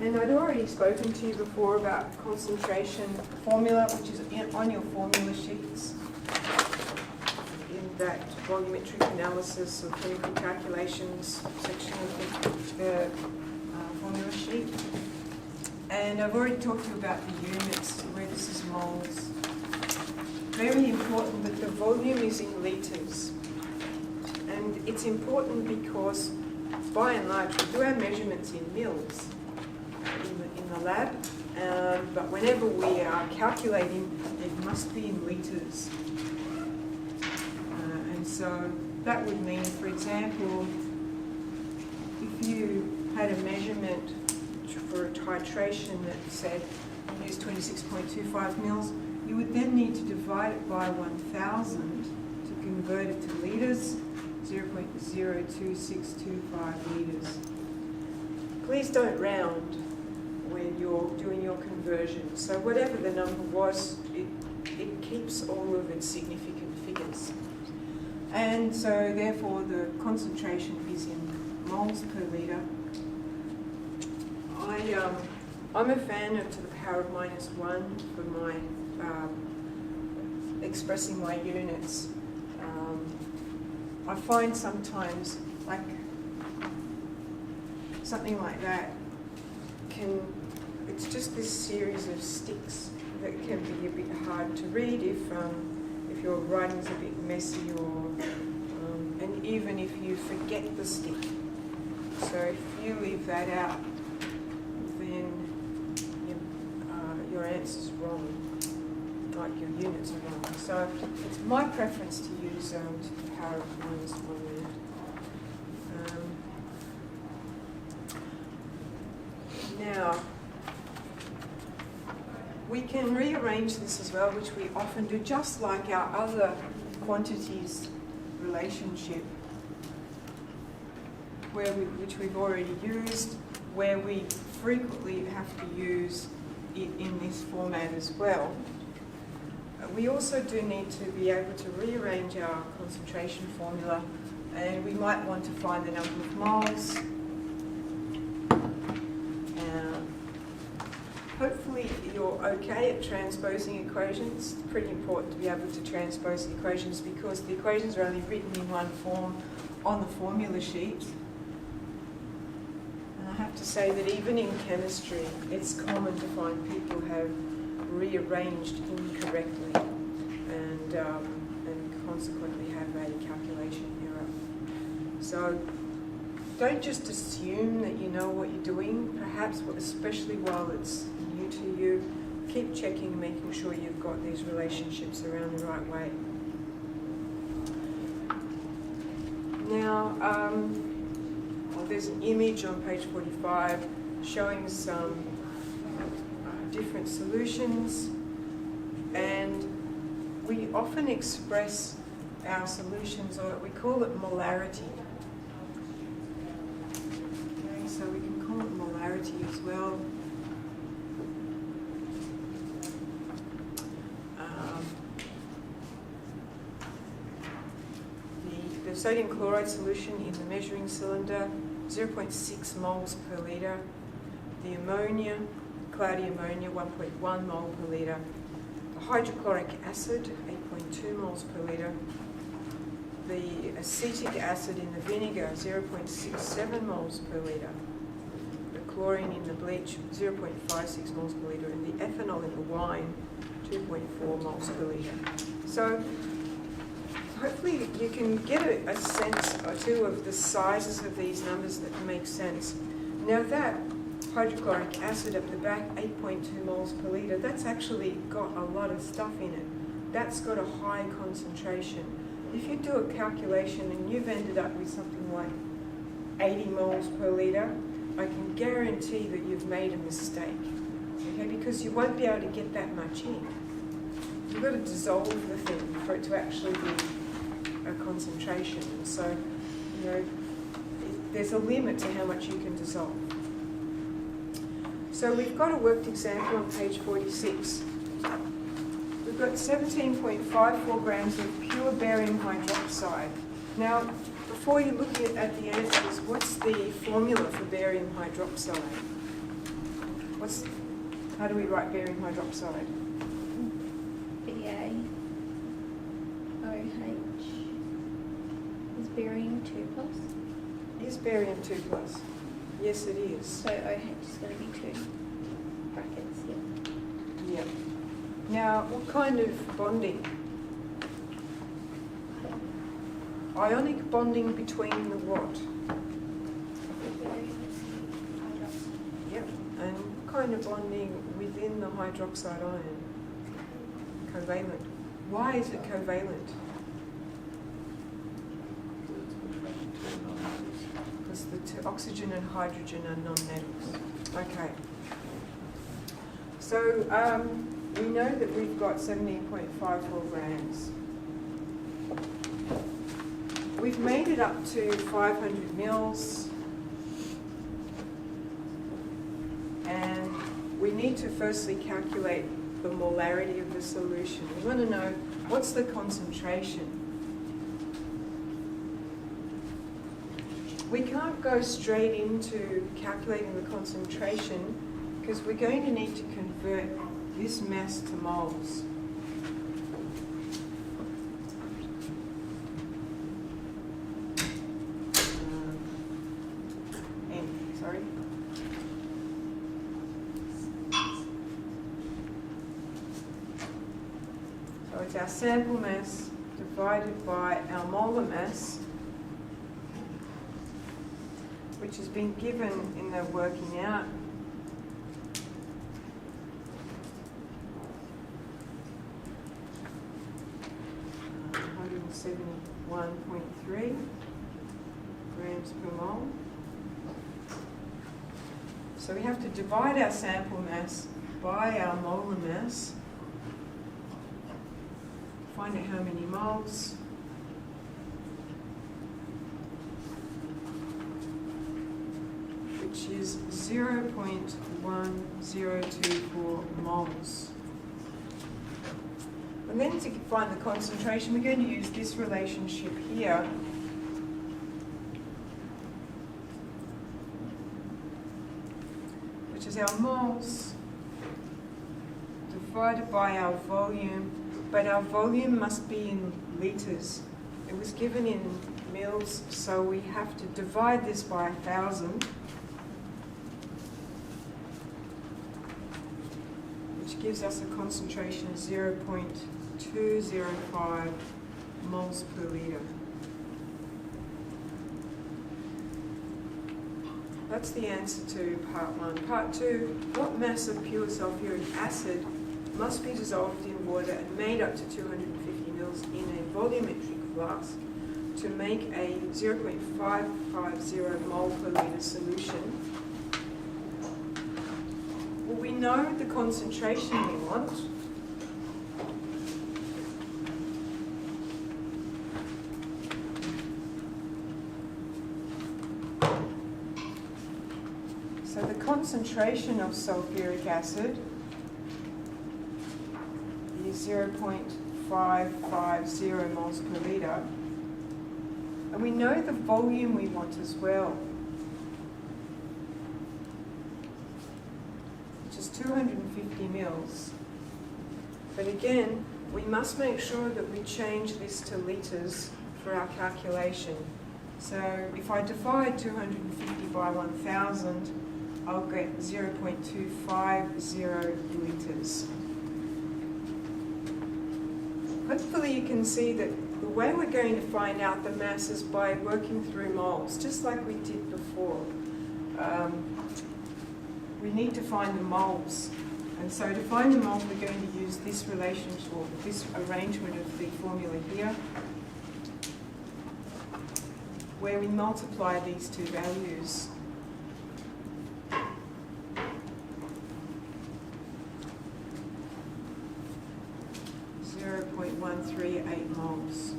And I'd already spoken to you before about concentration formula, which is on your formula sheets in that volumetric analysis or chemical calculations section of the formula sheet. And I've already talked to you about the units, where this is moles. Very important that the volume is in litres. And it's important because, by and large, we do our measurements in mils in the lab, but whenever we are calculating, it must be in litres. And so that would mean, for example, if you had a measurement for a titration that said you use 26.25 mils, you would then need to divide it by 1,000 to convert it to litres, 0.02625 litres. Please don't round when you're doing your conversion. So whatever the number was, it keeps all of its significant figures. And so therefore the concentration is in moles per litre. I'm a fan of to the power of -1 for my expressing my units. I find sometimes, like something like that, it's just this series of sticks that can be a bit hard to read if your writing's a bit messy, or and even if you forget the stick. So if you leave that out, then your answer's wrong, like your units are wrong. So it's my preference to use to the power of -1. Now, we can rearrange this as well, which we often do, just like our other quantities relationship, which we've already used, where we frequently have to use it in this format as well. We also do need to be able to rearrange our concentration formula, and we might want to find the number of moles. Hopefully you're okay at transposing equations. It's pretty important to be able to transpose equations because the equations are only written in one form on the formula sheet. And I have to say that even in chemistry, it's common to find people have rearranged incorrectly and consequently have a calculation error. So don't just assume that you know what you're doing, perhaps, especially while it's new to you. Keep checking, making sure you've got these relationships around the right way. Now, there's an image on page 45 showing some different solutions, and we often express our solutions, or we call it molarity. Okay, so we can call it molarity as well. The sodium chloride solution in the measuring cylinder, 0.6 moles per litre. The ammonia, cloudy ammonia, 1.1 mole per litre. The hydrochloric acid, 8.2 moles per litre. The acetic acid in the vinegar, 0.67 moles per litre. The chlorine in the bleach, 0.56 moles per litre. And the ethanol in the wine, 2.4 moles per litre. So hopefully you can get a sense or two of the sizes of these numbers that make sense. Now that hydrochloric acid up the back, 8.2 moles per litre, that's actually got a lot of stuff in it. That's got a high concentration. If you do a calculation and you've ended up with something like 80 moles per litre, I can guarantee that you've made a mistake, okay? Because you won't be able to get that much in. You've got to dissolve the thing for it to actually be a concentration. And so, there's a limit to how much you can dissolve. So we've got a worked example on page 46. We've got 17.54 grams of pure barium hydroxide. Now, before you look at the answers, what's the formula for barium hydroxide? How do we write barium hydroxide? BaOH is barium 2 plus. Is barium 2 plus? Yes, it is. So OH is going to be 2 brackets here. Yep. Now, what kind of bonding? Ionic bonding between the what? Yep. And what kind of bonding within the hydroxide ion? Covalent. Why is it covalent? Because the oxygen and hydrogen are non-metals. Okay. So we know that we've got 17.54 grams. We've made it up to 500 mils. And we need to firstly calculate the molarity of the solution. We want to know what's the concentration. We can't go straight into calculating the concentration because we're going to need to convert this mass to moles. So it's our sample mass divided by our molar mass, which has been given in the working out. .3 grams per mole. So we have to divide our sample mass by our molar mass, find out how many moles, which is 0.1024 moles. And then to find the concentration, we're going to use this relationship here. Which is our moles divided by our volume, but our volume must be in litres. It was given in mils, so we have to divide this by 1,000, which gives us a concentration of 0.205 moles per litre. That's the answer to part 1. Part 2, what mass of pure sulfuric acid must be dissolved in water and made up to 250 mils in a volumetric flask to make a 0.550 mole per litre solution? Well, we know the concentration we want. So the concentration of sulfuric acid is 0.550 moles per litre. And we know the volume we want as well, which is 250 mils. But again, we must make sure that we change this to litres for our calculation. So if I divide 250 by 1,000, I'll get 0.250 litres. Hopefully you can see that the way we're going to find out the mass is by working through moles, just like we did before. We need to find the moles. And so to find the moles, we're going to use this relationship, or this arrangement of the formula here, where we multiply these two values. .138 moles.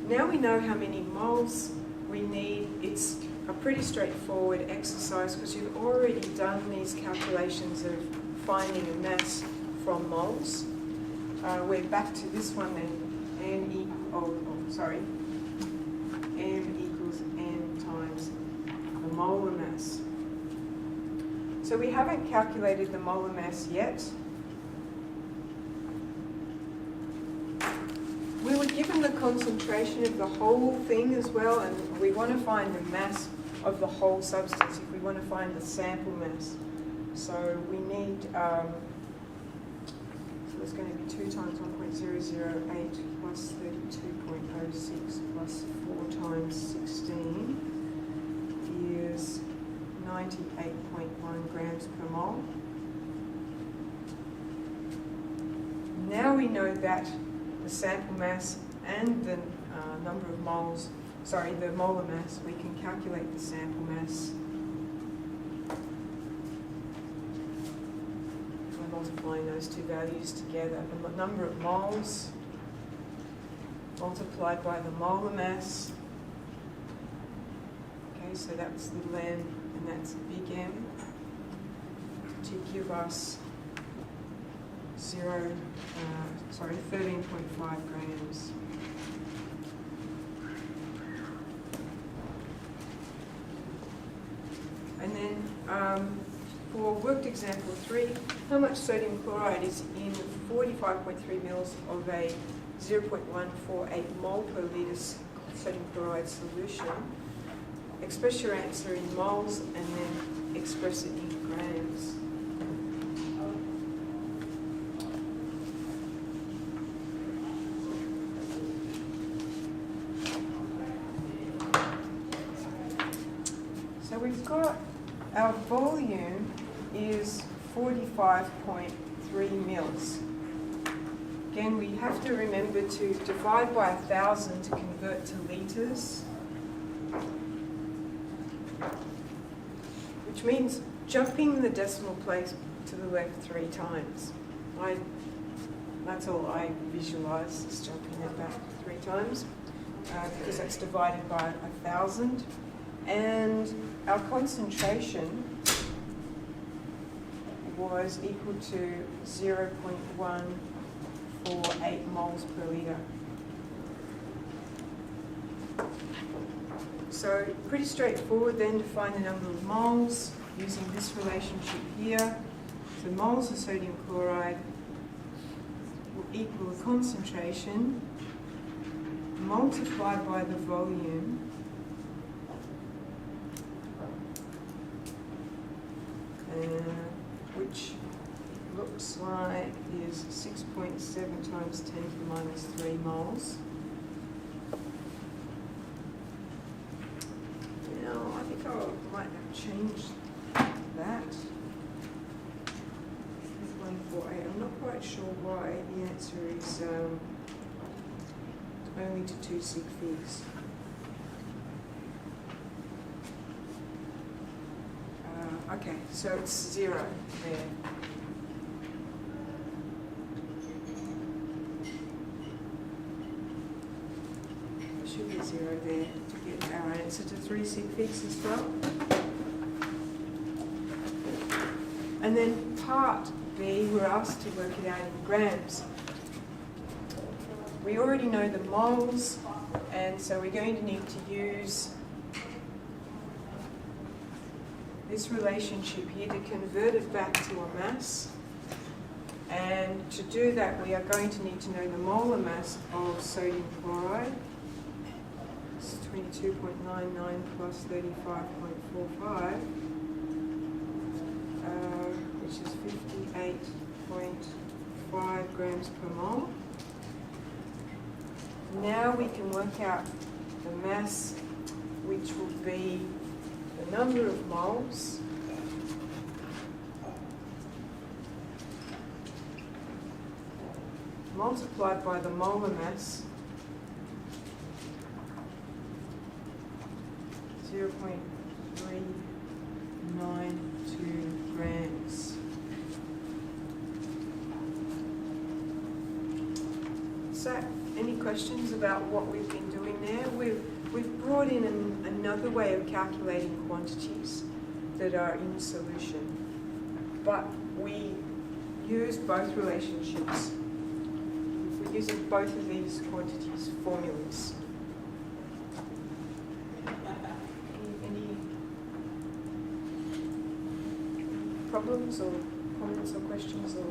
Now we know how many moles we need. It's a pretty straightforward exercise because you've already done these calculations of finding a mass from moles. We're back to this one then. M equals N times the molar mass. So we haven't calculated the molar mass yet. We were given the concentration of the whole thing as well, and we want to find the mass of the whole substance if we want to find the sample mass. So we need, so it's going to be 2 times 1.008 plus 32.06 plus 4 times 16 is 98.1 grams per mole. Now we know that the sample mass and the number of moles, sorry, the molar mass, we can calculate the sample mass by multiplying those two values together. The number of moles multiplied by the molar mass. Okay, so that's little m and that's big M, to give us 13.5 grams. And then for worked example 3, how much sodium chloride is in 45.3 mils of a 0.148 mole per litre sodium chloride solution? Express your answer in moles and then express it in grams. So we've got our volume is 45.3 mils. Again, we have to remember to divide by 1,000 to convert to litres, which means jumping the decimal place to the left 3 times. That's all I visualise, is jumping it back 3 times, because that's divided by 1,000. And our concentration was equal to 0.148 moles per litre. So pretty straightforward then to find the number of moles using this relationship here. So moles of sodium chloride will equal the concentration multiplied by the volume which looks like is 6.7 times 10 to the minus 3 moles. Now, I think I might have changed that. 148. I'm not quite sure why the answer is only to 2 sig figs. Okay, so it's 0 there. There should be 0 there to get our answer to 3 sig figs as well. And then part B, we're asked to work it out in grams. We already know the moles, and so we're going to need to use this relationship here to convert it back to a mass. And to do that, we are going to need to know the molar mass of sodium chloride. It's 22.99 plus 35.45, which is 58.5 grams per mole. Now we can work out the mass, which will be the number of moles multiplied by the molar mass, 0.392 grams. So, any questions about what we've been doing there? We've brought in another way of calculating quantities that are in solution, but we use both relationships. We're using both of these quantities formulas. Any problems or comments or questions or